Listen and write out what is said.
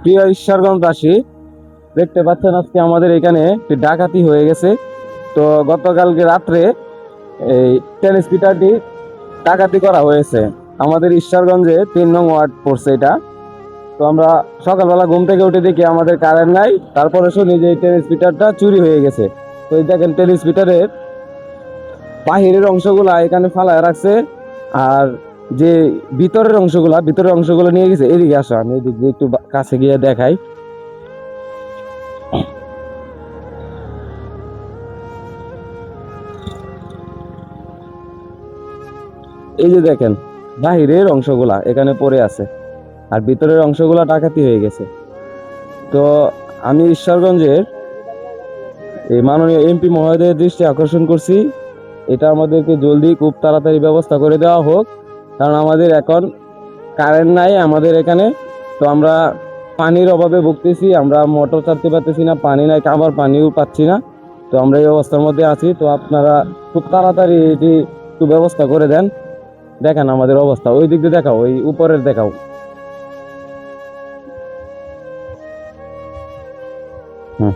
প্রিয় ঈশ্বরগঞ্জবাসী, দেখতে পাচ্ছেন আজকে আমাদের এখানে একটি ডাকাতি হয়ে গেছে। তো গতকালকে রাত্রে এই টেলিস্পিটারটি ডাকাতি করা হয়েছে। আমাদের ঈশ্বরগঞ্জে 3 নং ওয়ার্ড পড়ছে এটা। তো আমরা সকালবেলা ঘুম থেকে উঠে দেখি আমাদের কারেন্ট নাই, তারপরে শুনি যে এই টেলিস্পিটারটা চুরি হয়ে গেছে। তো এই দেখেন টেলিস্পিটারের বাহিরের অংশগুলা এখানে ফালায় রাখছে, আর যে ভিতরের অংশগুলো নিয়ে গেছে। এদিকে আসো, আমি এদিক দিয়ে একটু কাছে গিয়ে দেখাই। এই যে দেখেন, বাহিরের অংশগুলা এখানে পড়ে আছে, আর ভিতরের অংশগুলা ডাকাতি হয়ে গেছে। তো আমি ঈশ্বরগঞ্জের এই মাননীয় এমপি মহোদয়ের দৃষ্টি আকর্ষণ করছি, এটা আমাদেরকে জলদি খুব তাড়াতাড়ি ব্যবস্থা করে দেওয়া হোক। কারণ আমাদের এখন কারেন্ট নাই আমাদের এখানে। তো আমরা পানির অভাবে ভুগতেছি, আমরা মোটর চালাতে পারতেছি না, পানি নাই, খাবার পানিও পাচ্ছি না। তো আমরা এই অবস্থার মধ্যে আছি। তো আপনারা খুব তাড়াতাড়ি এটি একটু ব্যবস্থা করে দেন। দেখেন আমাদের অবস্থা, ওই দিক দিয়ে দেখাও, ওই উপরের দেখাও। হুম।